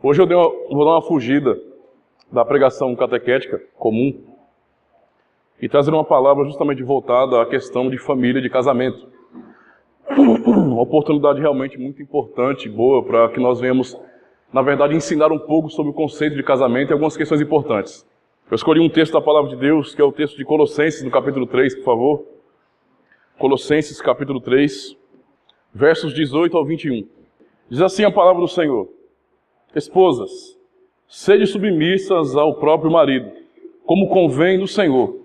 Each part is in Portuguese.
Hoje vou dar uma fugida da pregação catequética comum e trazer uma palavra justamente voltada à questão de família, de casamento. Uma oportunidade realmente muito importante, boa, para que nós venhamos, na verdade, ensinar um pouco sobre o conceito de casamento e algumas questões importantes. Eu escolhi um texto da Palavra de Deus, que é o texto de Colossenses, no capítulo 3, por favor. Colossenses, capítulo 3, versos 18 ao 21. Diz assim a palavra do Senhor: Esposas, sede submissas ao próprio marido, como convém no Senhor.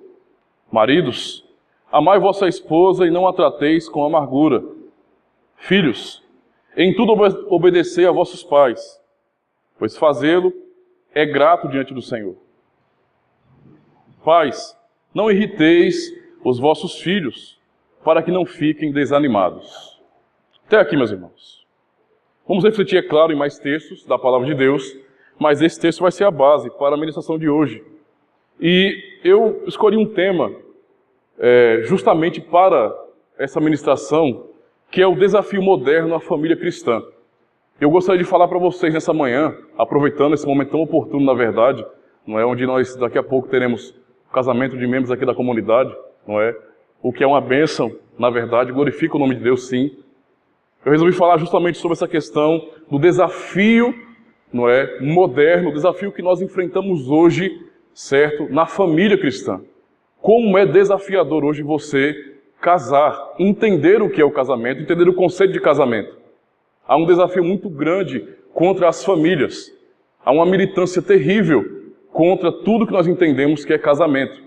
Maridos, amai vossa esposa e não a trateis com amargura. Filhos, em tudo obedecei a vossos pais, pois fazê-lo é grato diante do Senhor. Pais, não irriteis os vossos filhos, para que não fiquem desanimados. Até aqui, meus irmãos. Vamos refletir, é claro, em mais textos da Palavra de Deus, mas esse texto vai ser a base para a ministração de hoje. E eu escolhi um tema justamente para essa ministração, que é o desafio moderno à família cristã. Eu gostaria de falar para vocês nessa manhã, aproveitando esse momento tão oportuno, na verdade, não é, onde nós daqui a pouco teremos o casamento de membros aqui da comunidade, não é? O que é uma bênção, na verdade, glorifica o nome de Deus, sim. Eu resolvi falar justamente sobre essa questão do desafio, não é, moderno, o desafio que nós enfrentamos hoje, certo, na família cristã. Como é desafiador hoje você casar, entender o que é o casamento, entender o conceito de casamento. Há um desafio muito grande contra as famílias. Há uma militância terrível contra tudo que nós entendemos que é casamento.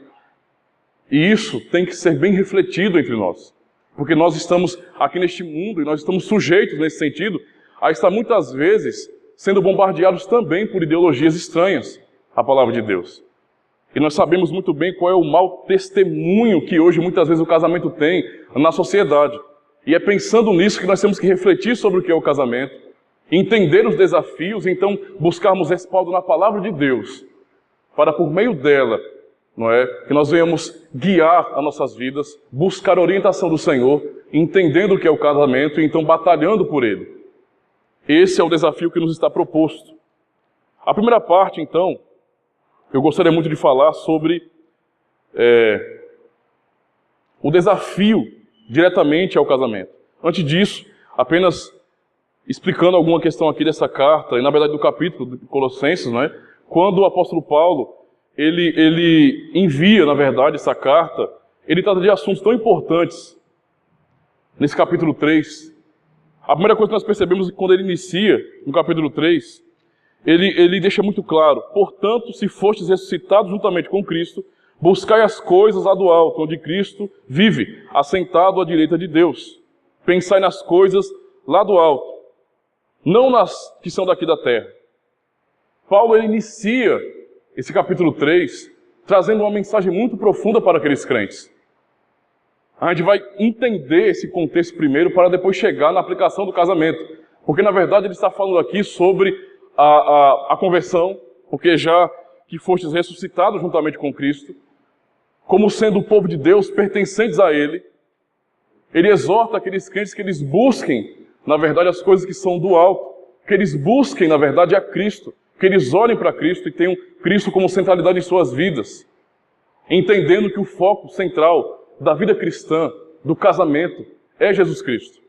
E isso tem que ser bem refletido entre nós. Porque nós estamos aqui neste mundo e nós estamos sujeitos, nesse sentido, a estar muitas vezes sendo bombardeados também por ideologias estranhas à palavra de Deus. E nós sabemos muito bem qual é o mau testemunho que hoje muitas vezes o casamento tem na sociedade. E é pensando nisso que nós temos que refletir sobre o que é o casamento, entender os desafios e então buscarmos respaldo na palavra de Deus, para por meio dela, não é, que nós venhamos guiar as nossas vidas, buscar a orientação do Senhor, entendendo o que é o casamento e então batalhando por ele. Esse é o desafio que nos está proposto. A primeira parte, então, eu gostaria muito de falar sobre o desafio diretamente ao casamento. Antes disso, apenas explicando alguma questão aqui dessa carta, e na verdade do capítulo de Colossenses, não é? Quando o apóstolo Paulo ele envia, na verdade, essa carta, ele trata de assuntos tão importantes nesse capítulo 3. A primeira coisa que nós percebemos é que quando ele inicia, no capítulo 3, ele deixa muito claro: portanto, se fostes ressuscitados juntamente com Cristo, buscai as coisas lá do alto, onde Cristo vive, assentado à direita de Deus. Pensai nas coisas lá do alto, não nas que são daqui da terra. Paulo ele inicia esse capítulo 3 trazendo uma mensagem muito profunda para aqueles crentes. A gente vai entender esse contexto primeiro para depois chegar na aplicação do casamento. Porque na verdade ele está falando aqui sobre a conversão, porque já que fostes ressuscitados juntamente com Cristo, como sendo o povo de Deus, pertencentes a Ele, ele exorta aqueles crentes que eles busquem, na verdade, as coisas que são do alto, que eles busquem, na verdade, a Cristo, que eles olhem para Cristo e tenham Cristo como centralidade em suas vidas, entendendo que o foco central da vida cristã, do casamento, é Jesus Cristo.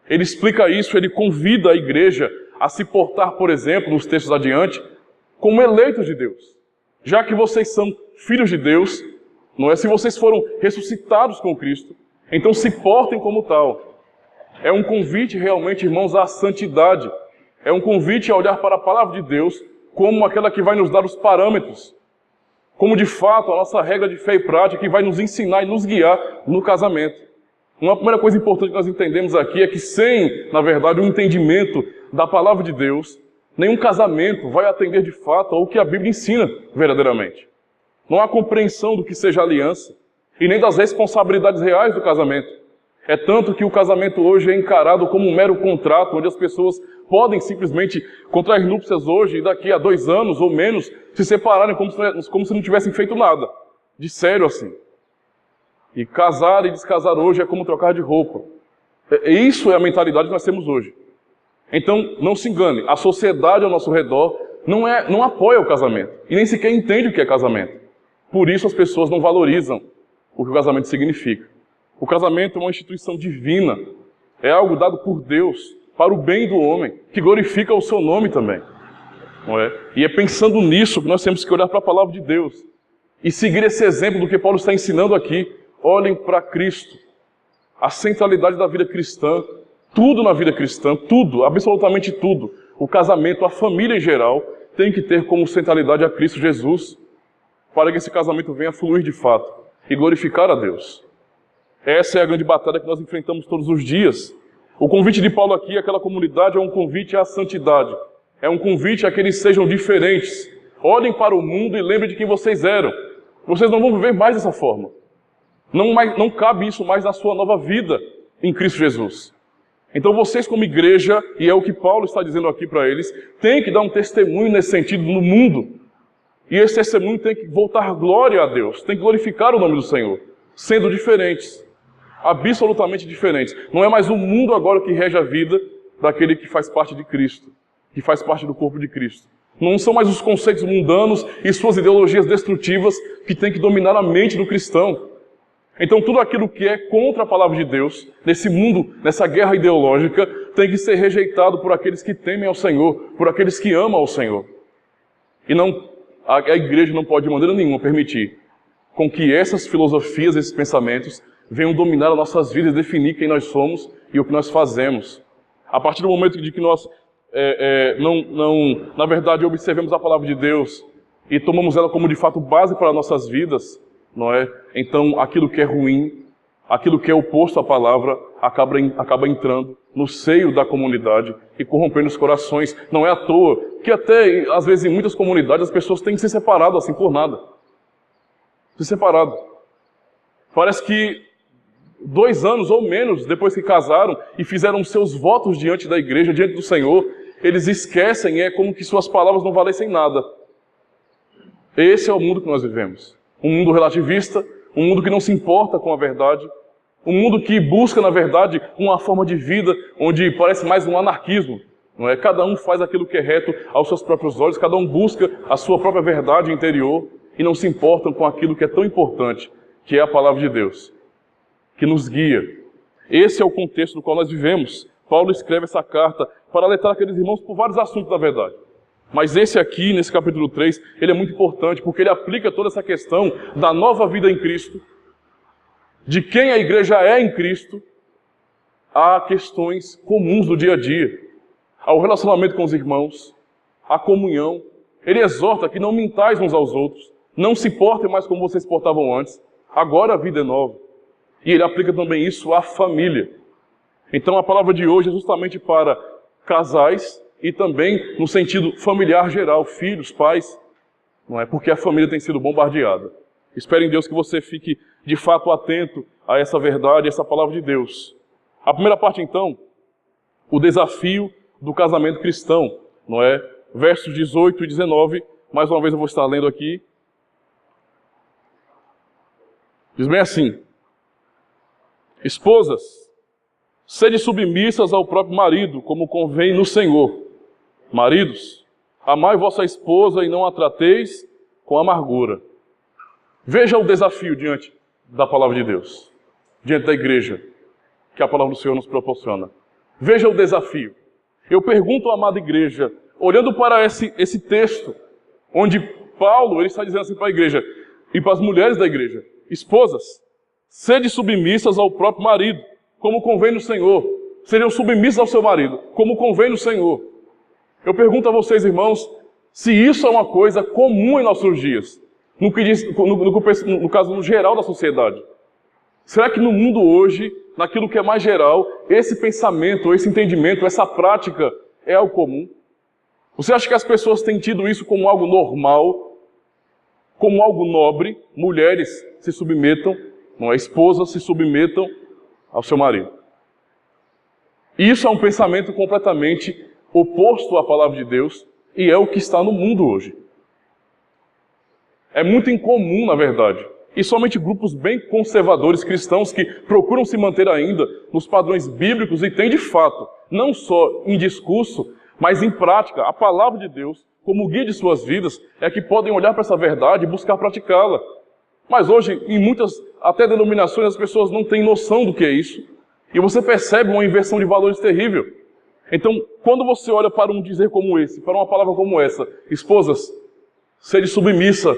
Ele explica isso, ele convida a igreja a se portar, por exemplo, nos textos adiante, como eleitos de Deus. Já que vocês são filhos de Deus, não é? Se vocês foram ressuscitados com Cristo, então se portem como tal. É um convite realmente, irmãos, à santidade. É um convite a olhar para a palavra de Deus como aquela que vai nos dar os parâmetros, como de fato a nossa regra de fé e prática que vai nos ensinar e nos guiar no casamento. Uma primeira coisa importante que nós entendemos aqui é que sem, na verdade, um entendimento da palavra de Deus, nenhum casamento vai atender de fato ao que a Bíblia ensina verdadeiramente. Não há compreensão do que seja aliança e nem das responsabilidades reais do casamento. É tanto que o casamento hoje é encarado como um mero contrato, onde as pessoas podem simplesmente contrair núpcias hoje e daqui a 2 anos ou menos se separarem como se não tivessem feito nada. De sério assim. E casar e descasar hoje é como trocar de roupa. Isso é a mentalidade que nós temos hoje. Então, não se engane, a sociedade ao nosso redor não apoia o casamento e nem sequer entende o que é casamento. Por isso as pessoas não valorizam o que o casamento significa. O casamento é uma instituição divina, é algo dado por Deus para o bem do homem, que glorifica o seu nome também. Não é? E é pensando nisso que nós temos que olhar para a palavra de Deus e seguir esse exemplo do que Paulo está ensinando aqui. Olhem para Cristo, a centralidade da vida cristã, tudo na vida cristã, tudo, absolutamente tudo. O casamento, a família em geral, tem que ter como centralidade a Cristo Jesus, para que esse casamento venha a fluir de fato e glorificar a Deus. Essa é a grande batalha que nós enfrentamos todos os dias. O convite de Paulo aqui àquela comunidade é um convite à santidade. É um convite a que eles sejam diferentes. Olhem para o mundo e lembrem de quem vocês eram. Vocês não vão viver mais dessa forma. Não cabe isso mais na sua nova vida em Cristo Jesus. Então vocês como igreja, e é o que Paulo está dizendo aqui para eles, têm que dar um testemunho nesse sentido no mundo. E esse testemunho tem que voltar glória a Deus, tem que glorificar o nome do Senhor, sendo diferentes. Absolutamente diferentes. Não é mais o mundo agora que rege a vida daquele que faz parte de Cristo, que faz parte do corpo de Cristo. Não são mais os conceitos mundanos e suas ideologias destrutivas que têm que dominar a mente do cristão. Então tudo aquilo que é contra a palavra de Deus, nesse mundo, nessa guerra ideológica, tem que ser rejeitado por aqueles que temem ao Senhor, por aqueles que amam ao Senhor. E a igreja não pode de maneira nenhuma permitir com que essas filosofias, esses pensamentos, venham dominar as nossas vidas e definir quem nós somos e o que nós fazemos. A partir do momento de que nós, na verdade, observemos a palavra de Deus e tomamos ela como de fato base para as nossas vidas, não é? Então aquilo que é ruim, aquilo que é oposto à palavra, acaba entrando no seio da comunidade e corrompendo os corações. Não é à toa que até, às vezes, em muitas comunidades, as pessoas têm que se separado assim por nada. Se separado. Parece que 2 anos ou menos depois que casaram e fizeram seus votos diante da igreja, diante do Senhor, eles esquecem, é como que suas palavras não valessem nada. Esse é o mundo que nós vivemos. Um mundo relativista, um mundo que não se importa com a verdade, um mundo que busca, na verdade, uma forma de vida onde parece mais um anarquismo. Não é? Cada um faz aquilo que é reto aos seus próprios olhos, cada um busca a sua própria verdade interior e não se importam com aquilo que é tão importante, que é a palavra de Deus, que nos guia. Esse é o contexto no qual nós vivemos. Paulo escreve essa carta para alertar aqueles irmãos por vários assuntos da verdade. Mas esse aqui, nesse capítulo 3, ele é muito importante, porque ele aplica toda essa questão da nova vida em Cristo, de quem a igreja é em Cristo, a questões comuns do dia a dia, ao relacionamento com os irmãos, à comunhão. Ele exorta que não mintais uns aos outros, não se portem mais como vocês se portavam antes, agora a vida é nova. E ele aplica também isso à família. Então a palavra de hoje é justamente para casais e também no sentido familiar geral, filhos, pais, não é? Porque a família tem sido bombardeada. Espero em Deus que você fique de fato atento a essa verdade, a essa palavra de Deus. A primeira parte então, o desafio do casamento cristão, não é? Versos 18 e 19, mais uma vez eu vou estar lendo aqui. Diz bem assim: esposas, sede submissas ao próprio marido, como convém no Senhor. Maridos, amai vossa esposa e não a trateis com amargura. Veja o desafio diante da palavra de Deus, diante da igreja, que a palavra do Senhor nos proporciona. Veja o desafio. Eu pergunto à amada igreja, olhando para esse texto, onde Paulo ele está dizendo assim para a igreja e para as mulheres da igreja: esposas, sede submissas ao próprio marido, como convém no Senhor. Sejam submissas ao seu marido, como convém no Senhor. Eu pergunto a vocês, irmãos, se isso é uma coisa comum em nossos dias, no caso no geral da sociedade. Será que no mundo hoje, naquilo que é mais geral, esse pensamento, esse entendimento, essa prática é algo comum? Você acha que as pessoas têm tido isso como algo normal, como algo nobre? Mulheres se submetam, não é? Esposas se submetam ao seu marido. Isso é um pensamento completamente oposto à palavra de Deus e é o que está no mundo hoje. É muito incomum, na verdade, E somente grupos bem conservadores cristãos que procuram se manter ainda nos padrões bíblicos e têm de fato, não só em discurso, mas em prática, a palavra de Deus como guia de suas vidas, é que podem olhar para essa verdade e buscar praticá-la. Mas hoje, em muitas, até denominações, as pessoas não têm noção do que é isso. E você percebe uma inversão de valores terrível. Então, quando você olha para um dizer como esse, para uma palavra como essa, esposas, seja submissa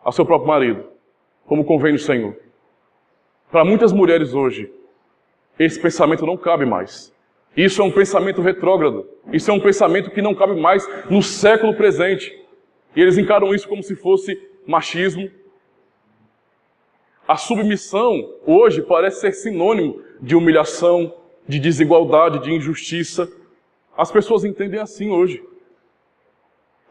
ao seu próprio marido, como convém no Senhor. Para muitas mulheres hoje, esse pensamento não cabe mais. Isso é um pensamento retrógrado. Isso é um pensamento que não cabe mais no século presente. E eles encaram isso como se fosse machismo. A submissão hoje parece ser sinônimo de humilhação, de desigualdade, de injustiça. As pessoas entendem assim hoje.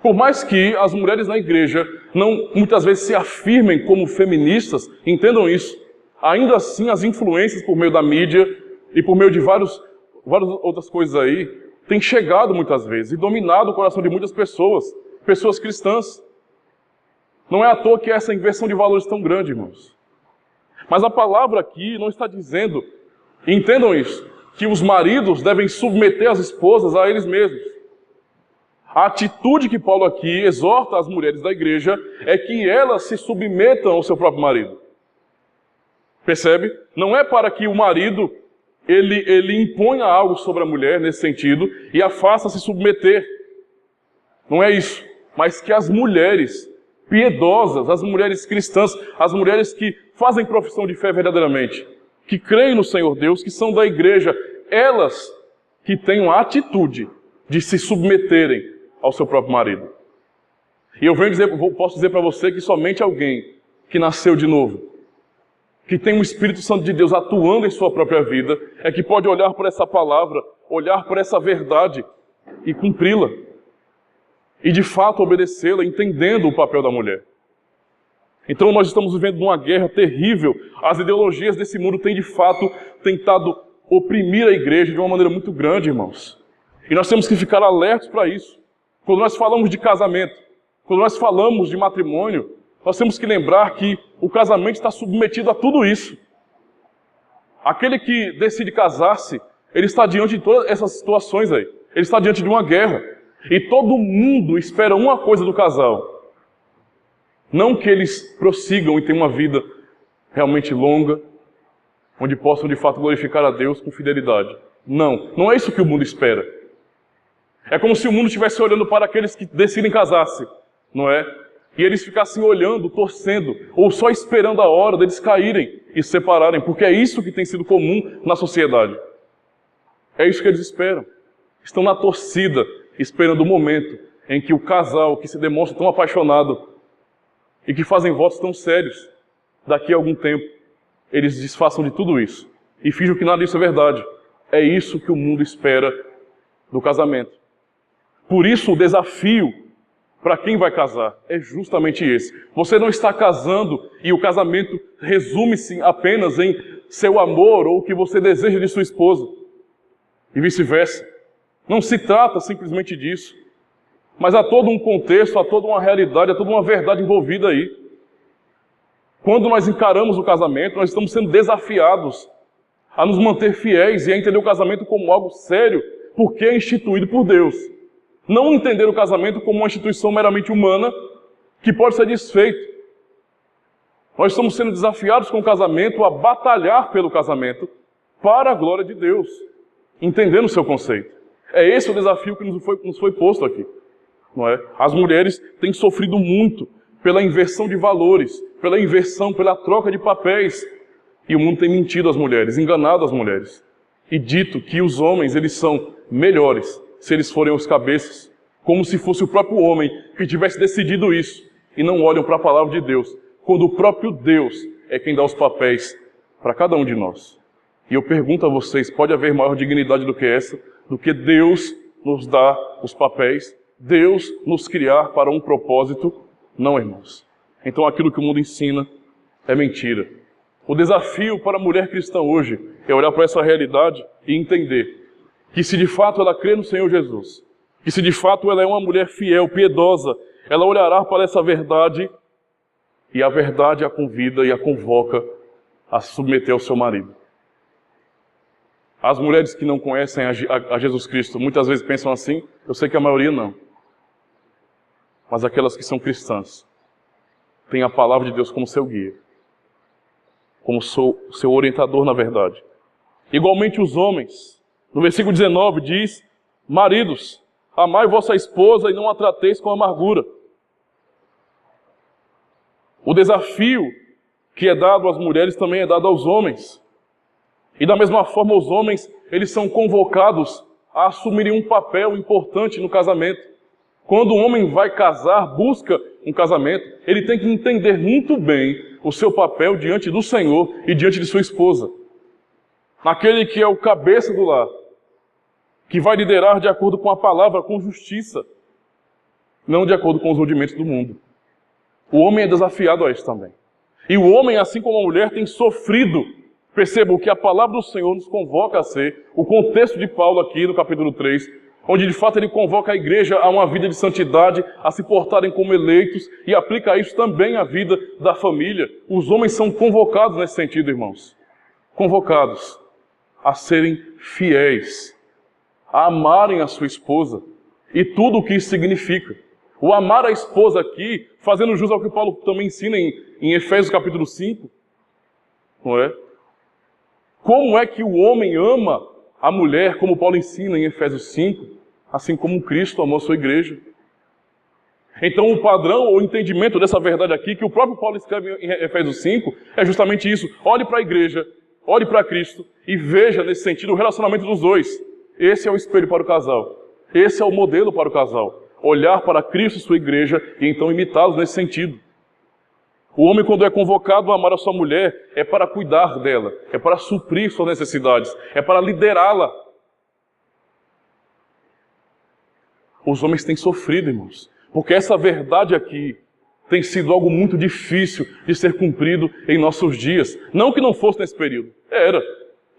Por mais que as mulheres na igreja não muitas vezes se afirmem como feministas, entendam isso. Ainda assim, as influências por meio da mídia e por meio de várias outras coisas aí, têm chegado muitas vezes e dominado o coração de muitas pessoas, pessoas cristãs. Não é à toa que essa inversão de valores tão grande, irmãos. Mas a palavra aqui não está dizendo, entendam isso, que os maridos devem submeter as esposas a eles mesmos. A atitude que Paulo aqui exorta as mulheres da igreja é que elas se submetam ao seu próprio marido. Percebe? Não é para que o marido ele imponha algo sobre a mulher nesse sentido e a faça se submeter. Não é isso. Mas que as mulheres piedosas, as mulheres cristãs, as mulheres que fazem profissão de fé verdadeiramente, que creem no Senhor Deus, que são da igreja, elas que tenham a atitude de se submeterem ao seu próprio marido. E eu posso dizer para você que somente alguém que nasceu de novo, que tem o Espírito Santo de Deus atuando em sua própria vida, é que pode olhar por essa palavra, olhar por essa verdade e cumpri-la. E de fato obedecê-la, entendendo o papel da mulher. Então nós estamos vivendo uma guerra terrível. As ideologias desse mundo têm de fato tentado oprimir a igreja de uma maneira muito grande, irmãos. E nós temos que ficar alertos para isso. Quando nós falamos de casamento, quando nós falamos de matrimônio, nós temos que lembrar que o casamento está submetido a tudo isso. Aquele que decide casar-se, ele está diante de todas essas situações aí. Ele está diante de uma guerra. E todo mundo espera uma coisa do casal. Não que eles prossigam e tenham uma vida realmente longa, onde possam de fato glorificar a Deus com fidelidade. Não é isso que o mundo espera. É como se o mundo estivesse olhando para aqueles que decidem casar-se, não é? E eles ficassem olhando, torcendo, ou só esperando a hora deles caírem e se separarem, porque é isso que tem sido comum na sociedade. É isso que eles esperam. Estão na torcida, esperando o momento em que o casal, que se demonstra tão apaixonado e que fazem votos tão sérios, daqui a algum tempo, eles desfaçam de tudo isso e fingem que nada disso é verdade. É isso que o mundo espera do casamento. Por isso o desafio para quem vai casar é justamente esse. Você não está casando e o casamento resume-se apenas em seu amor ou o que você deseja de sua esposa e vice-versa. Não se trata simplesmente disso, mas há todo um contexto, há toda uma realidade, há toda uma verdade envolvida aí. Quando nós encaramos o casamento, nós estamos sendo desafiados a nos manter fiéis e a entender o casamento como algo sério, porque é instituído por Deus. Não entender o casamento como uma instituição meramente humana que pode ser desfeito. Nós estamos sendo desafiados com o casamento a batalhar pelo casamento para a glória de Deus, entendendo o seu conceito. É esse o desafio que nos foi posto aqui, não é? As mulheres têm sofrido muito pela inversão de valores, pela inversão, pela troca de papéis. E o mundo tem mentido às mulheres, enganado as mulheres. E dito que os homens, eles são melhores se eles forem os cabeças, como se fosse o próprio homem que tivesse decidido isso. E não olham para a palavra de Deus, quando o próprio Deus é quem dá os papéis para cada um de nós. E eu pergunto a vocês, pode haver maior dignidade do que essa? Do que Deus nos dar os papéis, Deus nos criar para um propósito? Não, irmãos. Então aquilo que o mundo ensina é mentira. O desafio para a mulher cristã hoje é olhar para essa realidade e entender que se de fato ela crê no Senhor Jesus, que se de fato ela é uma mulher fiel, piedosa, ela olhará para essa verdade e a verdade a convida e a convoca a se submeter ao seu marido. As mulheres que não conhecem a Jesus Cristo muitas vezes pensam assim, eu sei que a maioria não. Mas aquelas que são cristãs têm a palavra de Deus como seu guia, como seu orientador na verdade. Igualmente os homens, no versículo 19 diz, maridos, amai vossa esposa e não a trateis com amargura. O desafio que é dado às mulheres também é dado aos homens. E da mesma forma os homens, eles são convocados a assumirem um papel importante no casamento. Quando o homem vai casar, busca um casamento, ele tem que entender muito bem o seu papel diante do Senhor e diante de sua esposa. Naquele que é o cabeça do lar, que vai liderar de acordo com a palavra, com justiça, não de acordo com os rudimentos do mundo. O homem é desafiado a isso também. E o homem, assim como a mulher, tem sofrido. Percebam que a palavra do Senhor nos convoca a ser, o contexto de Paulo aqui no capítulo 3, onde de fato ele convoca a igreja a uma vida de santidade, a se portarem como eleitos e aplica isso também à vida da família. Os homens são convocados nesse sentido, irmãos. Convocados a serem fiéis, a amarem a sua esposa e tudo o que isso significa. O amar a esposa aqui, fazendo jus ao que Paulo também ensina em Efésios capítulo 5, não é? Como é que o homem ama a mulher, como Paulo ensina em Efésios 5, assim como Cristo amou a sua igreja. Então o padrão, o entendimento dessa verdade aqui, que o próprio Paulo escreve em Efésios 5, é justamente isso. Olhe para a igreja, olhe para Cristo e veja nesse sentido o relacionamento dos dois. Esse é o espelho para o casal. Esse é o modelo para o casal. Olhar para Cristo e sua igreja e então imitá-los nesse sentido. O homem, quando é convocado a amar a sua mulher, é para cuidar dela, é para suprir suas necessidades, é para liderá-la. Os homens têm sofrido, irmãos, porque essa verdade aqui tem sido algo muito difícil de ser cumprido em nossos dias. Não que não fosse nesse período, era.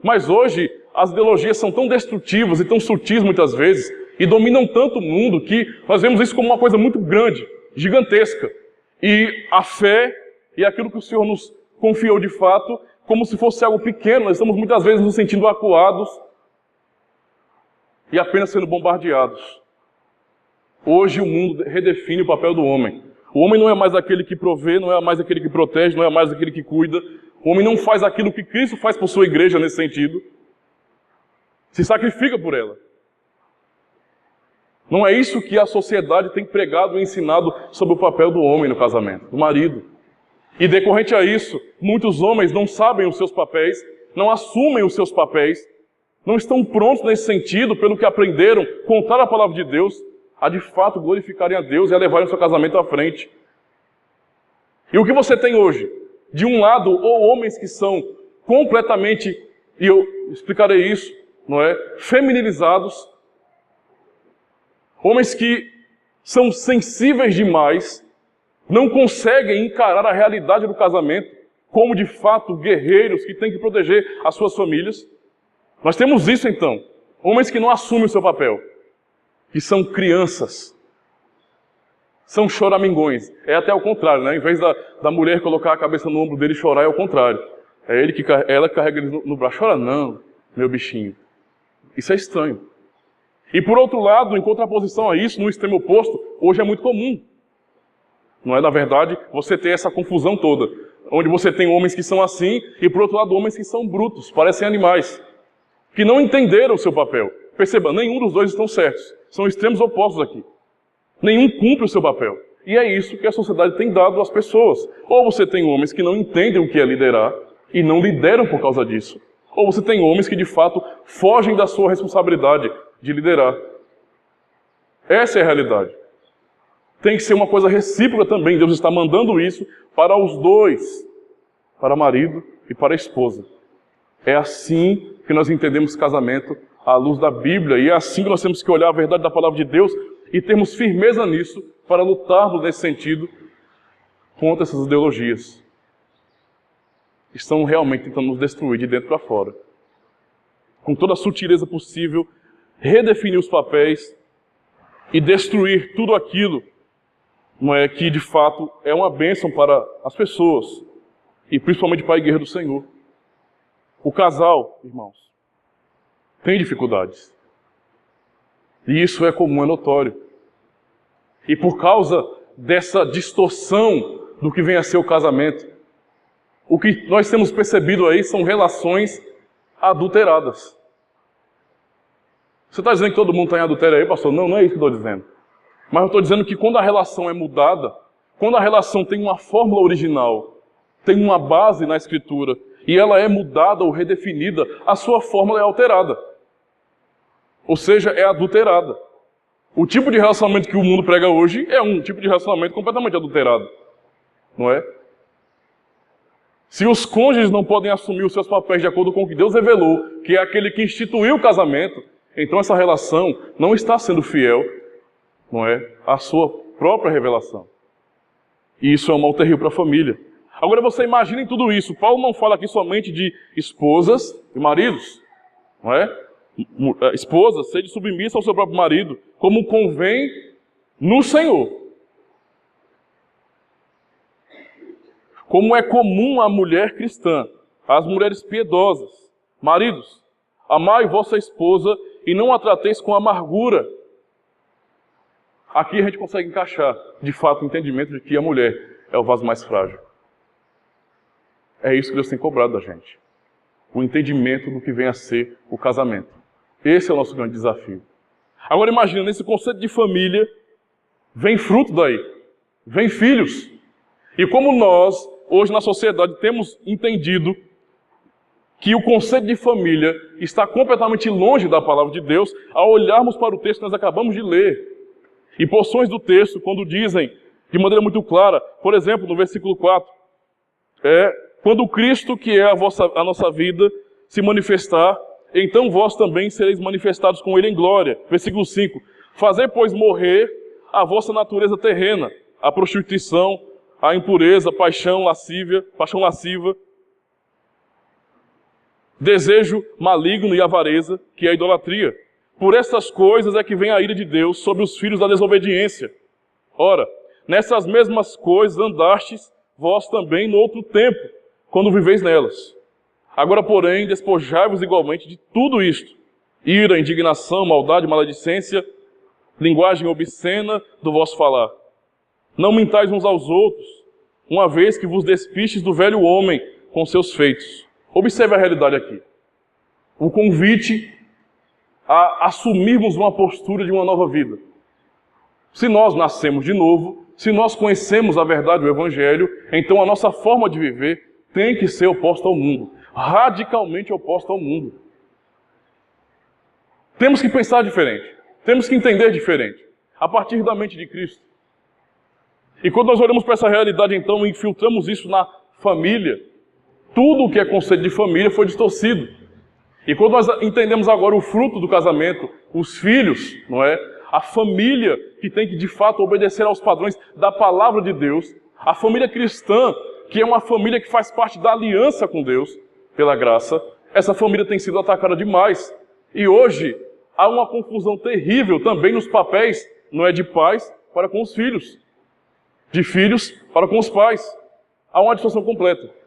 Mas hoje as ideologias são tão destrutivas e tão sutis muitas vezes, e dominam tanto o mundo que nós vemos isso como uma coisa muito grande, gigantesca. E a fé e aquilo que o Senhor nos confiou de fato, como se fosse algo pequeno, nós estamos muitas vezes nos sentindo acuados e apenas sendo bombardeados. Hoje o mundo redefine o papel do homem. O homem não é mais aquele que provê, não é mais aquele que protege, não é mais aquele que cuida. O homem não faz aquilo que Cristo faz por sua igreja nesse sentido. Se sacrifica por ela. Não é isso que a sociedade tem pregado e ensinado sobre o papel do homem no casamento, do marido. E decorrente a isso, muitos homens não sabem os seus papéis, não assumem os seus papéis, não estão prontos nesse sentido, pelo que aprenderam, contar a palavra de Deus, a de fato glorificarem a Deus e a levarem o seu casamento à frente. E o que você tem hoje? De um lado, ou homens que são completamente, e eu explicarei isso, não é? Feminilizados, homens que são sensíveis demais, não conseguem encarar a realidade do casamento como, de fato, guerreiros que têm que proteger as suas famílias. Nós temos isso, então. Homens que não assumem o seu papel, que são crianças, são choramingões. É até o contrário, né? Em vez da mulher colocar a cabeça no ombro dele e chorar, é o contrário. Ela que carrega ele no braço. Chora não, meu bichinho. Isso é estranho. E por outro lado, em contraposição a isso, no extremo oposto, hoje é muito comum. Não é, na verdade, você ter essa confusão toda, onde você tem homens que são assim, e por outro lado, homens que são brutos, parecem animais, que não entenderam o seu papel. Perceba, nenhum dos dois estão certos. São extremos opostos aqui. Nenhum cumpre o seu papel. E é isso que a sociedade tem dado às pessoas. Ou você tem homens que não entendem o que é liderar, e não lideram por causa disso. Ou você tem homens que, de fato, fogem da sua responsabilidade de liderar. Essa é a realidade. Tem que ser uma coisa recíproca também. Deus está mandando isso para os dois, para marido e para a esposa. É assim que nós entendemos casamento à luz da Bíblia, e é assim que nós temos que olhar a verdade da palavra de Deus e termos firmeza nisso para lutarmos nesse sentido contra essas ideologias. Estão realmente tentando nos destruir de dentro para fora. Com toda a sutileza possível, redefinir os papéis e destruir tudo aquilo, não é, que de fato é uma bênção para as pessoas, e principalmente para a igreja do Senhor. O casal, irmãos, tem dificuldades. E isso é comum, é notório. E por causa dessa distorção do que vem a ser o casamento, o que nós temos percebido aí são relações adulteradas. Você está dizendo que todo mundo está em adultério aí, pastor? Não, não é isso que eu estou dizendo. Mas eu estou dizendo que quando a relação é mudada, quando a relação tem uma fórmula original, tem uma base na Escritura, e ela é mudada ou redefinida, a sua fórmula é alterada. Ou seja, é adulterada. O tipo de relacionamento que o mundo prega hoje é um tipo de relacionamento completamente adulterado. Não é? Se os cônjuges não podem assumir os seus papéis de acordo com o que Deus revelou, que é aquele que instituiu o casamento, então essa relação não está sendo fiel, não é, à sua própria revelação. E isso é um mal terrível para a família. Agora você imagine tudo isso. Paulo não fala aqui somente de esposas e maridos, não é? Esposa, sede submissa ao seu próprio marido, como convém no Senhor. Como é comum à mulher cristã, às mulheres piedosas. Maridos, amai vossa esposa e não a trateis com amargura. Aqui a gente consegue encaixar, de fato, o entendimento de que a mulher é o vaso mais frágil. É isso que Deus tem cobrado da gente. O entendimento do que vem a ser o casamento. Esse é o nosso grande desafio. Agora imagina, nesse conceito de família, vem fruto daí. Vem filhos. E como nós, hoje na sociedade, temos entendido que o conceito de família está completamente longe da palavra de Deus, ao olharmos para o texto que nós acabamos de ler. E porções do texto, quando dizem de maneira muito clara, por exemplo, no versículo 4, quando Cristo, que é a nossa vida, se manifestar, então vós também sereis manifestados com Ele em glória. Versículo 5, fazei, pois, morrer a vossa natureza terrena, a prostituição, a impureza, paixão lasciva, desejo maligno e avareza, que é a idolatria. Por estas coisas é que vem a ira de Deus sobre os filhos da desobediência. Ora, nessas mesmas coisas andastes vós também no outro tempo, quando viveis nelas. Agora, porém, despojai-vos igualmente de tudo isto: ira, indignação, maldade, maledicência, linguagem obscena do vosso falar. Não mintais uns aos outros, uma vez que vos despistes do velho homem com seus feitos. Observe a realidade aqui. O convite a assumirmos uma postura de uma nova vida. Se nós nascemos de novo, se nós conhecemos a verdade do Evangelho, então a nossa forma de viver tem que ser oposta ao mundo. Radicalmente oposta ao mundo. Temos que pensar diferente. Temos que entender diferente. A partir da mente de Cristo. E quando nós olhamos para essa realidade, então, e infiltramos isso na família, tudo o que é conceito de família foi distorcido. E quando nós entendemos agora o fruto do casamento, os filhos, não é? A família que tem que, de fato, obedecer aos padrões da palavra de Deus, a família cristã, que é uma família que faz parte da aliança com Deus, pela graça, essa família tem sido atacada demais. E hoje, há uma confusão terrível também nos papéis, não é, de pais para com os filhos, de filhos para com os pais. Há uma distorção completa.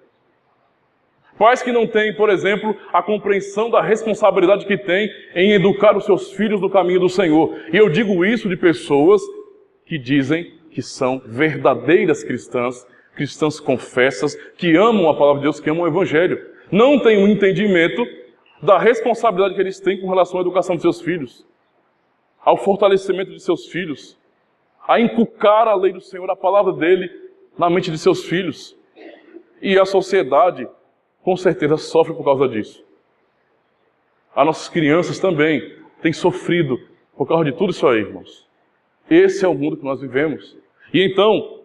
Pais que não têm, por exemplo, a compreensão da responsabilidade que têm em educar os seus filhos no caminho do Senhor. E eu digo isso de pessoas que dizem que são verdadeiras cristãs, cristãs confessas, que amam a palavra de Deus, que amam o Evangelho. Não têm um entendimento da responsabilidade que eles têm com relação à educação de seus filhos, ao fortalecimento de seus filhos, a inculcar a lei do Senhor, a palavra dele, na mente de seus filhos. E a sociedade, com certeza, sofre por causa disso. As nossas crianças também têm sofrido por causa de tudo isso aí, irmãos. Esse é o mundo que nós vivemos. E então,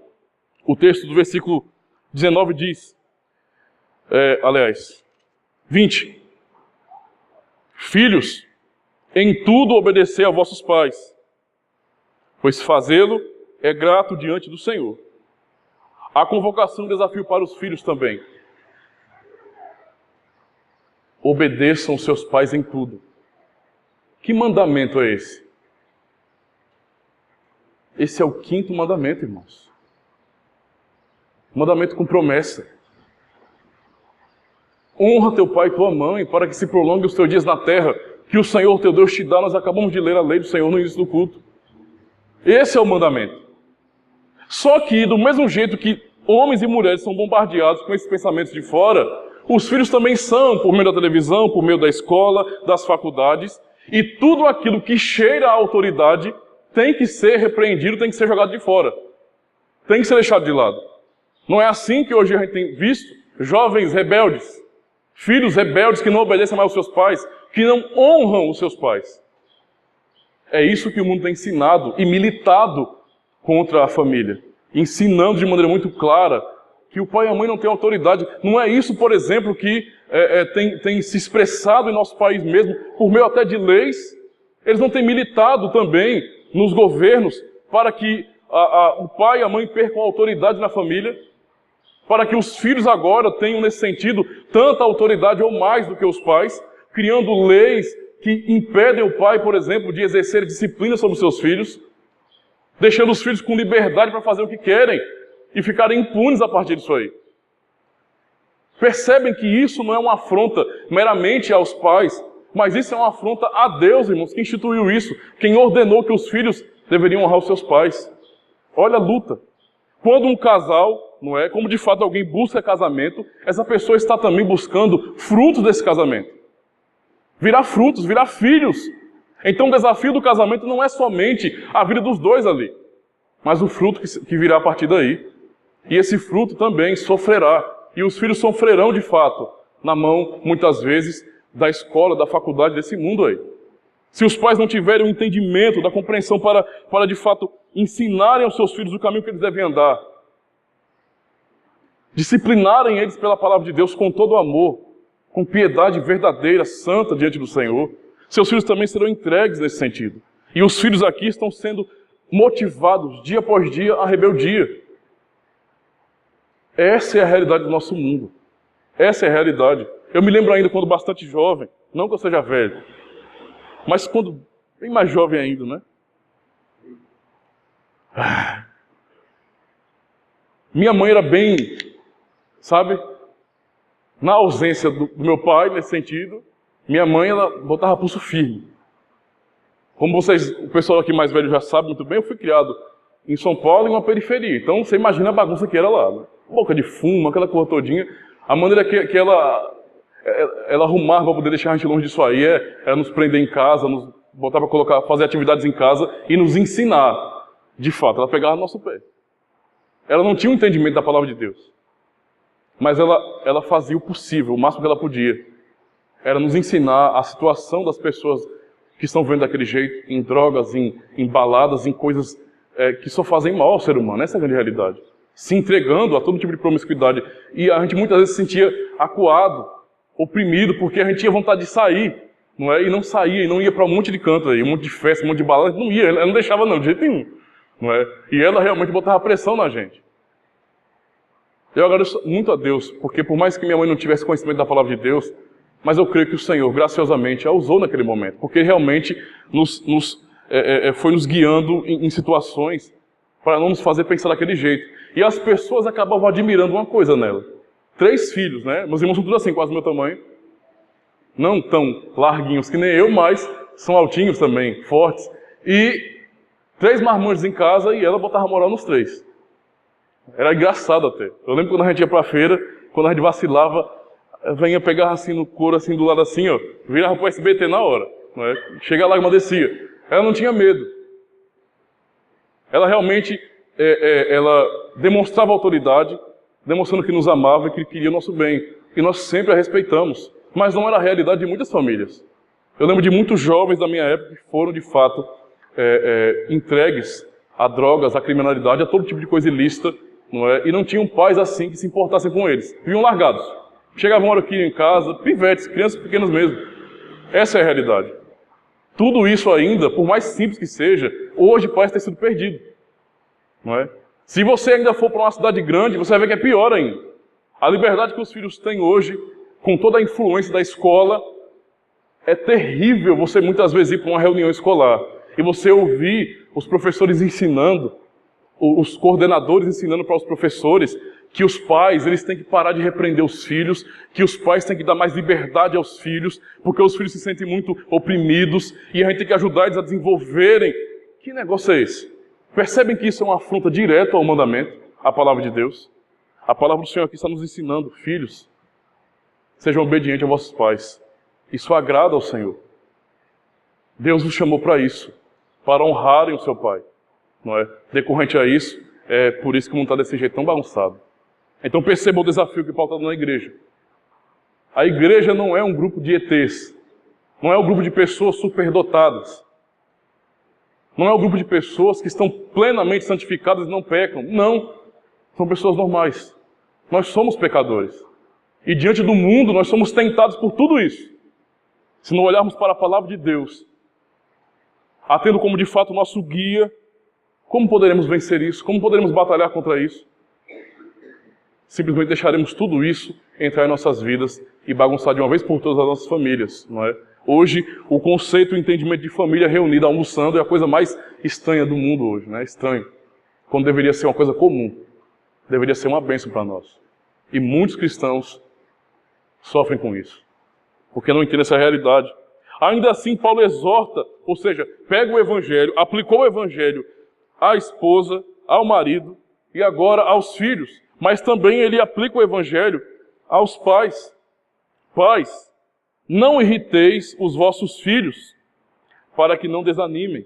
o texto do versículo 19 diz, 20. Filhos, em tudo obedecei a vossos pais, pois fazê-lo é grato diante do Senhor. A convocação e desafio para os filhos também. Obedeçam seus pais em tudo. Que mandamento é esse? Esse é o 5º mandamento, irmãos. Mandamento com promessa. Honra teu pai e tua mãe, para que se prolongue os teus dias na terra, que o Senhor teu Deus te dá. Nós acabamos de ler a lei do Senhor no início do culto. Esse é o mandamento. Só que, do mesmo jeito que homens e mulheres são bombardeados com esses pensamentos de fora, os filhos também são, por meio da televisão, por meio da escola, das faculdades, e tudo aquilo que cheira à autoridade tem que ser repreendido, tem que ser jogado de fora. Tem que ser deixado de lado. Não é assim que hoje a gente tem visto jovens rebeldes, filhos rebeldes que não obedecem mais aos seus pais, que não honram os seus pais. É isso que o mundo tem ensinado e militado contra a família, ensinando de maneira muito clara que o pai e a mãe não têm autoridade. Não é isso, por exemplo, que tem se expressado em nosso país mesmo, por meio até de leis. Eles não têm militado também nos governos para que o pai e a mãe percam a autoridade na família, para que os filhos agora tenham, nesse sentido, tanta autoridade ou mais do que os pais, criando leis que impedem o pai, por exemplo, de exercer disciplina sobre os seus filhos, deixando os filhos com liberdade para fazer o que querem e ficarem impunes a partir disso aí. Percebem que isso não é uma afronta meramente aos pais, mas isso é uma afronta a Deus, irmãos, que instituiu isso, quem ordenou que os filhos deveriam honrar os seus pais. Olha a luta. Quando um casal, não é, como de fato alguém busca casamento, essa pessoa está também buscando frutos desse casamento. Virar frutos, virar filhos. Então o desafio do casamento não é somente a vida dos dois ali, mas o fruto que virá a partir daí. E esse fruto também sofrerá. E os filhos sofrerão de fato, na mão, muitas vezes, da escola, da faculdade, desse mundo aí. Se os pais não tiverem o entendimento, da compreensão para de fato ensinarem aos seus filhos o caminho que eles devem andar, disciplinarem eles pela palavra de Deus com todo o amor, com piedade verdadeira, santa diante do Senhor, seus filhos também serão entregues nesse sentido. E os filhos aqui estão sendo motivados dia após dia à rebeldia. Essa é a realidade do nosso mundo. Essa é a realidade. Eu me lembro ainda quando bastante jovem, não que eu seja velho, mas quando bem mais jovem ainda, né? Minha mãe era bem, sabe, na ausência do meu pai, nesse sentido, minha mãe, ela botava pulso firme. Como o pessoal aqui mais velho já sabe muito bem, eu fui criado em São Paulo, em uma periferia. Então, você imagina a bagunça que era lá, né? Boca de fumo, aquela coisa todinha. A maneira que ela arrumava para poder deixar a gente longe disso aí era nos prender em casa, nos botar para fazer atividades em casa e nos ensinar. De fato, ela pegava no nosso pé. Ela não tinha um entendimento da palavra de Deus. Mas ela fazia o possível, o máximo que ela podia. Era nos ensinar a situação das pessoas que estão vendo daquele jeito, em drogas, em baladas, em coisas que só fazem mal ao ser humano. Essa é a grande realidade. Se entregando a todo tipo de promiscuidade. E a gente muitas vezes se sentia acuado, oprimido, porque a gente tinha vontade de sair, não é? E não saía, e não ia para um monte de canto aí, um monte de festa, um monte de balada, não ia, ela não deixava não, de jeito nenhum, não é? E ela realmente botava pressão na gente. Eu agradeço muito a Deus, porque por mais que minha mãe não tivesse conhecimento da palavra de Deus, mas eu creio que o Senhor, graciosamente, a usou naquele momento, porque realmente foi nos guiando em situações para não nos fazer pensar daquele jeito. E as pessoas acabavam admirando uma coisa nela. 3 filhos, né? Meus irmãos são tudo assim, quase do meu tamanho. Não tão larguinhos que nem eu, mas são altinhos também, fortes. E 3 marmanjos em casa e ela botava moral nos 3. Era engraçado até. Eu lembro quando a gente ia pra feira, quando a gente vacilava, vinha pegar assim no couro, assim do lado assim, ó, virava pro SBT na hora. Não é? Chega lá e descia. Ela não tinha medo. Ela realmente ela demonstrava autoridade, demonstrando que nos amava e que queria o nosso bem. E nós sempre a respeitamos. Mas não era a realidade de muitas famílias. Eu lembro de muitos jovens da minha época que foram, de fato, entregues a drogas, a criminalidade, a todo tipo de coisa ilícita, não é? E não tinham pais assim que se importassem com eles. Viviam largados. Chegavam uma hora que iam em casa, pivetes, crianças pequenas mesmo. Essa é a realidade. Tudo isso ainda, por mais simples que seja, hoje parece ter sido perdido. Não é? Se você ainda for para uma cidade grande, você vai ver que é pior ainda. A liberdade que os filhos têm hoje, com toda a influência da escola, é terrível você muitas vezes ir para uma reunião escolar e você ouvir os professores ensinando, os coordenadores ensinando para os professores que os pais, eles têm que parar de repreender os filhos, que os pais têm que dar mais liberdade aos filhos, porque os filhos se sentem muito oprimidos e a gente tem que ajudar eles a desenvolverem. Que negócio é esse? Percebem que isso é uma afronta direta ao mandamento, à palavra de Deus? A palavra do Senhor aqui está nos ensinando, filhos, sejam obedientes a vossos pais. Isso agrada ao Senhor. Deus os chamou para isso, para honrarem o seu pai, não é? Decorrente a isso, é por isso que o mundo está desse jeito tão bagunçado. Então perceba o desafio que Paulo está dando na igreja. A igreja não é um grupo de ETs, não é um grupo de pessoas superdotadas, não é um grupo de pessoas que estão plenamente santificadas e não pecam. Não, são pessoas normais. Nós somos pecadores. E diante do mundo nós somos tentados por tudo isso. Se não olharmos para a palavra de Deus, a tendo como de fato o nosso guia, como poderemos vencer isso? Como poderemos batalhar contra isso? Simplesmente deixaremos tudo isso entrar em nossas vidas e bagunçar de uma vez por todas as nossas famílias, não é? Hoje, o conceito e o entendimento de família reunida almoçando é a coisa mais estranha do mundo hoje, né? Estranho. Quando deveria ser uma coisa comum. Deveria ser uma bênção para nós. E muitos cristãos sofrem com isso, porque não entendem essa realidade. Ainda assim, Paulo exorta, ou seja, pega o evangelho, aplicou o evangelho à esposa, ao marido e agora aos filhos. Mas também ele aplica o evangelho aos pais. Pais, não irriteis os vossos filhos, para que não desanimem.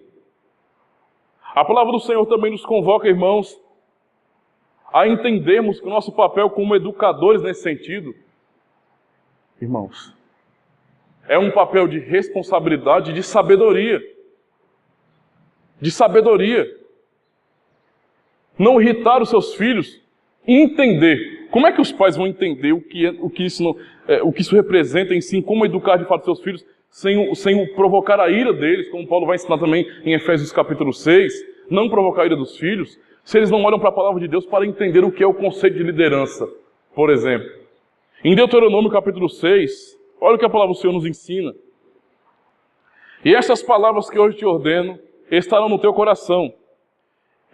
A palavra do Senhor também nos convoca, irmãos, a entendermos que o nosso papel como educadores nesse sentido, irmãos, é um papel de responsabilidade e de sabedoria. De sabedoria. Não irritar os seus filhos, entender. Como é que os pais vão entender o que isso representa em si, como educar de fato seus filhos, sem provocar a ira deles, como Paulo vai ensinar também em Efésios capítulo 6, não provocar a ira dos filhos, se eles não olham para a palavra de Deus para entender o que é o conceito de liderança, por exemplo. Em Deuteronômio capítulo 6, olha o que a palavra do Senhor nos ensina. E estas palavras que hoje te ordeno estarão no teu coração,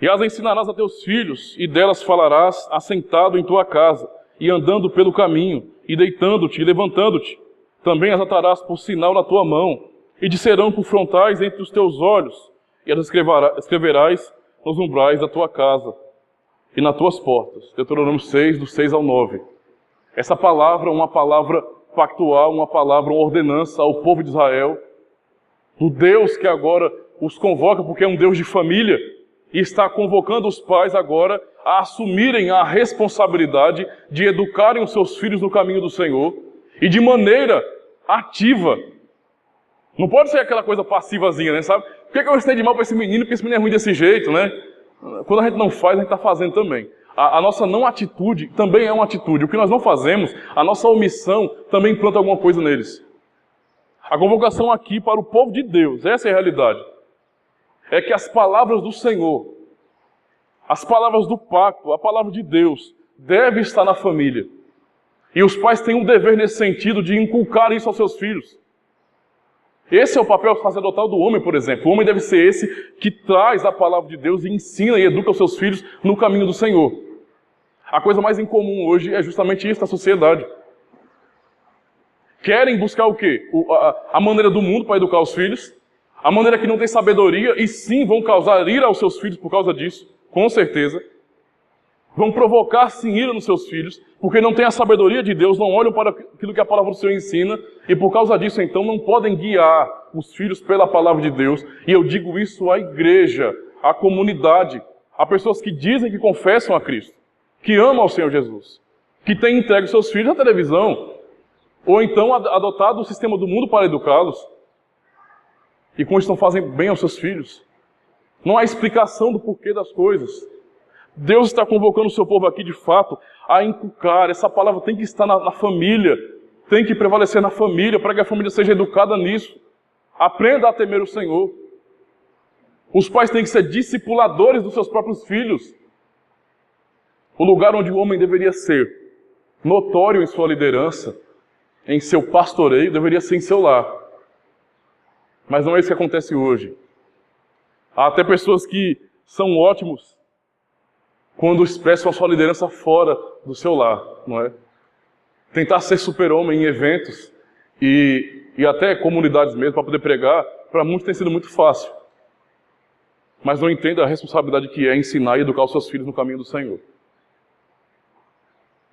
e as ensinarás a teus filhos, e delas falarás assentado em tua casa, e andando pelo caminho, e deitando-te e levantando-te. Também as atarás por sinal na tua mão, e te serão por frontais entre os teus olhos, e as escreverás nos umbrais da tua casa, e nas tuas portas. Deuteronômio 6, do 6 ao 9. Essa palavra é uma palavra pactual, uma palavra, uma ordenança ao povo de Israel, do Deus que agora os convoca, porque é um Deus de família, e está convocando os pais agora a assumirem a responsabilidade de educarem os seus filhos no caminho do Senhor, e de maneira ativa. Não pode ser aquela coisa passivazinha, né, sabe? Por que eu ensinei de mal para esse menino, porque esse menino é ruim desse jeito, né? Quando a gente não faz, a gente está fazendo também. A nossa não atitude também é uma atitude. O que nós não fazemos, a nossa omissão também planta alguma coisa neles. A convocação aqui para o povo de Deus, essa é a realidade. É que as palavras do Senhor, as palavras do pacto, a palavra de Deus, deve estar na família. E os pais têm um dever nesse sentido de inculcar isso aos seus filhos. Esse é o papel sacerdotal do homem, por exemplo. O homem deve ser esse que traz a palavra de Deus e ensina e educa os seus filhos no caminho do Senhor. A coisa mais incomum hoje é justamente isso na sociedade. Querem buscar o quê? A maneira do mundo para educar os filhos, a maneira que não tem sabedoria, e sim vão causar ira aos seus filhos por causa disso, com certeza. Vão provocar sim ira nos seus filhos, porque não têm a sabedoria de Deus, não olham para aquilo que a palavra do Senhor ensina, e por causa disso então não podem guiar os filhos pela palavra de Deus. E eu digo isso à igreja, à comunidade, a pessoas que dizem que confessam a Cristo, que amam ao Senhor Jesus, que têm entregue seus filhos à televisão, ou então adotado o sistema do mundo para educá-los, e com isso não fazem bem aos seus filhos. Não há explicação do porquê das coisas. Deus está convocando o seu povo aqui, de fato, a inculcar. Essa palavra tem que estar na família, tem que prevalecer na família, para que a família seja educada nisso. Aprenda a temer o Senhor. Os pais têm que ser discipuladores dos seus próprios filhos. O lugar onde o homem deveria ser notório em sua liderança, em seu pastoreio, deveria ser em seu lar. Mas não é isso que acontece hoje. Há até pessoas que são ótimos quando expressam a sua liderança fora do seu lar, não é? Tentar ser super-homem em eventos e até comunidades mesmo, para poder pregar, para muitos tem sido muito fácil. Mas não entenda a responsabilidade que é ensinar e educar os seus filhos no caminho do Senhor.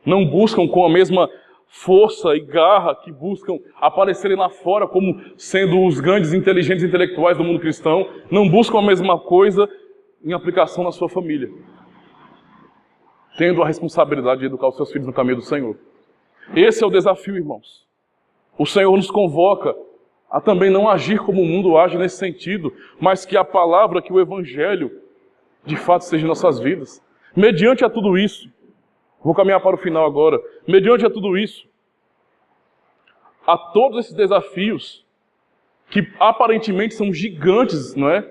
Não buscam com a mesma força e garra que buscam aparecerem lá fora como sendo os grandes inteligentes intelectuais do mundo cristão. Não buscam a mesma coisa em aplicação na sua família, tendo a responsabilidade de educar os seus filhos no caminho do Senhor. Esse é o desafio, irmãos. O Senhor nos convoca a também não agir como o mundo age nesse sentido, mas que a palavra, que o Evangelho, de fato seja em nossas vidas. Mediante a tudo isso, vou caminhar para o final agora, mediante a tudo isso, a todos esses desafios, que aparentemente são gigantes, não é?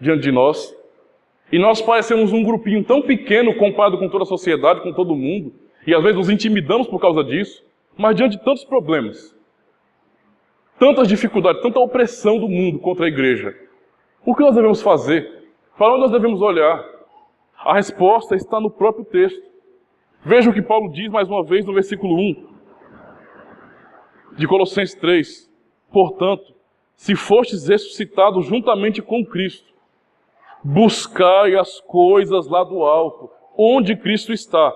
Diante de nós, e nós parecemos um grupinho tão pequeno comparado com toda a sociedade, com todo mundo, e às vezes nos intimidamos por causa disso, mas diante de tantos problemas, tantas dificuldades, tanta opressão do mundo contra a igreja, o que nós devemos fazer? Para onde nós devemos olhar? A resposta está no próprio texto. Veja o que Paulo diz mais uma vez no versículo 1 de Colossenses 3. Portanto, se fostes ressuscitados juntamente com Cristo, buscai as coisas lá do alto, onde Cristo está.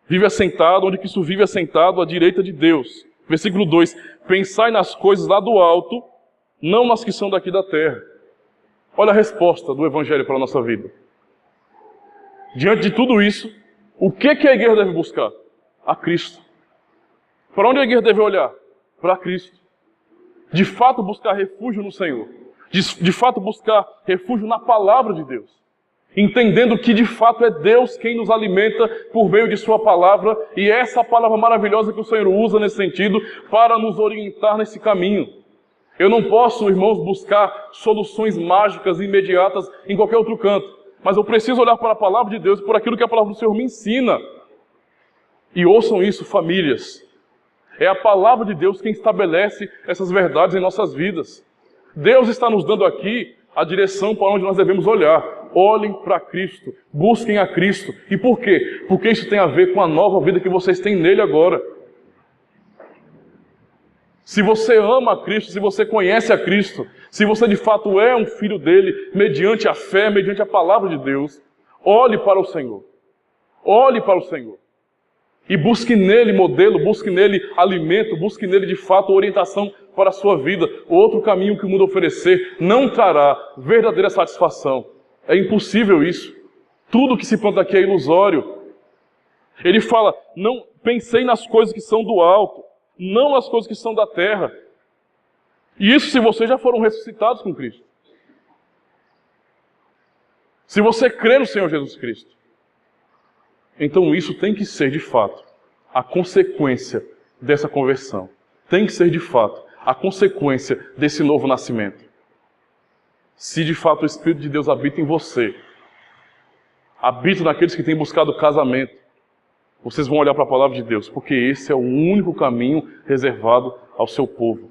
Vive assentado, onde Cristo vive assentado à direita de Deus. Versículo 2. Pensai nas coisas lá do alto, não nas que são daqui da terra. Olha a resposta do Evangelho para a nossa vida. Diante de tudo isso, o que a igreja deve buscar? A Cristo. Para onde a igreja deve olhar? Para Cristo. De fato buscar refúgio no Senhor. De fato buscar refúgio na palavra de Deus. Entendendo que de fato é Deus quem nos alimenta por meio de sua palavra, e é essa palavra maravilhosa que o Senhor usa nesse sentido para nos orientar nesse caminho. Eu não posso, irmãos, buscar soluções mágicas imediatas em qualquer outro canto, mas eu preciso olhar para a palavra de Deus, por aquilo que a palavra do Senhor me ensina. E ouçam isso, famílias. É a palavra de Deus quem estabelece essas verdades em nossas vidas. Deus está nos dando aqui a direção para onde nós devemos olhar. Olhem para Cristo, busquem a Cristo. E por quê? Porque isso tem a ver com a nova vida que vocês têm nele agora. Se você ama a Cristo, se você conhece a Cristo, se você de fato é um filho dele, mediante a fé, mediante a palavra de Deus, olhe para o Senhor. Olhe para o Senhor. E busque nele modelo, busque nele alimento, busque nele de fato orientação para a sua vida. O outro caminho que o mundo oferecer não trará verdadeira satisfação. É impossível isso. Tudo que se planta aqui é ilusório. Ele fala, não pensei nas coisas que são do alto, não nas coisas que são da terra. E isso se vocês já foram ressuscitados com Cristo. Se você crê no Senhor Jesus Cristo. Então isso tem que ser de fato a consequência dessa conversão. Tem que ser de fato a consequência desse novo nascimento. Se de fato o Espírito de Deus habita em você, habita naqueles que têm buscado casamento, vocês vão olhar para a palavra de Deus, porque esse é o único caminho reservado ao seu povo.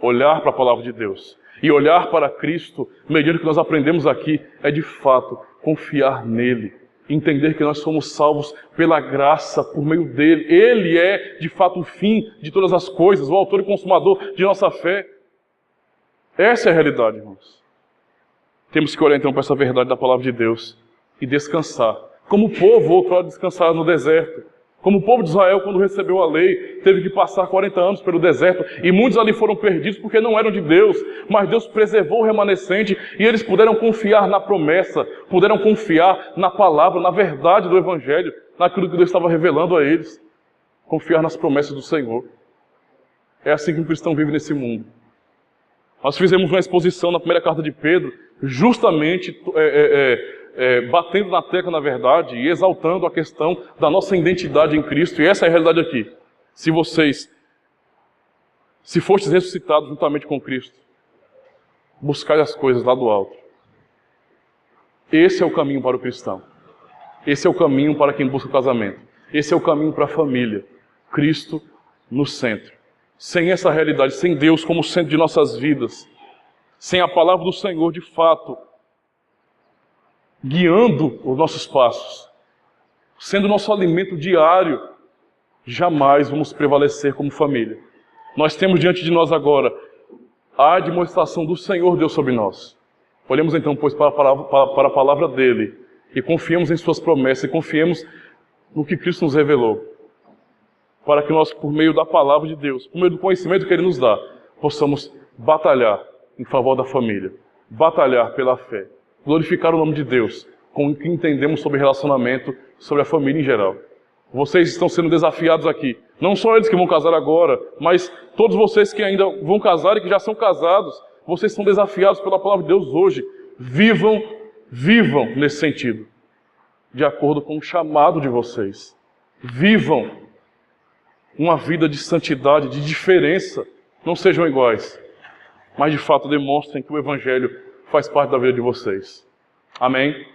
Olhar para a palavra de Deus. E olhar para Cristo, mediante o que nós aprendemos aqui, é de fato confiar nele. Entender que nós somos salvos pela graça, por meio dele. Ele é, de fato, o fim de todas as coisas, o autor e consumador de nossa fé. Essa é a realidade, irmãos. Temos que olhar então para essa verdade da palavra de Deus e descansar. Como o povo outrora descansar no deserto. Como o povo de Israel, quando recebeu a lei, teve que passar 40 anos pelo deserto, e muitos ali foram perdidos porque não eram de Deus, mas Deus preservou o remanescente, e eles puderam confiar na promessa, puderam confiar na palavra, na verdade do Evangelho, naquilo que Deus estava revelando a eles. Confiar nas promessas do Senhor. É assim que um cristão vive nesse mundo. Nós fizemos uma exposição na primeira carta de Pedro, justamente batendo na tecla, na verdade, e exaltando a questão da nossa identidade em Cristo. E essa é a realidade aqui. Se fostes ressuscitados juntamente com Cristo, buscai as coisas lá do alto. Esse é o caminho para o cristão. Esse é o caminho para quem busca o casamento. Esse é o caminho para a família. Cristo no centro. Sem essa realidade, sem Deus como centro de nossas vidas, sem a palavra do Senhor de fato, guiando os nossos passos, sendo nosso alimento diário, jamais vamos prevalecer como família. Nós temos diante de nós agora a demonstração do Senhor Deus sobre nós. Olhemos então, pois, para a palavra dele e confiemos em suas promessas e confiemos no que Cristo nos revelou, para que nós, por meio da palavra de Deus, por meio do conhecimento que Ele nos dá, possamos batalhar em favor da família, batalhar pela fé, glorificar o nome de Deus com o que entendemos sobre relacionamento, sobre a família em geral. Vocês estão sendo desafiados aqui, não só eles que vão casar agora, mas todos vocês que ainda vão casar e que já são casados, vocês são desafiados pela palavra de Deus hoje. Vivam nesse sentido, de acordo com o chamado de vocês. Vivam uma vida de santidade, de diferença. Não sejam iguais, mas de fato demonstrem que o Evangelho faz parte da vida de vocês. Amém?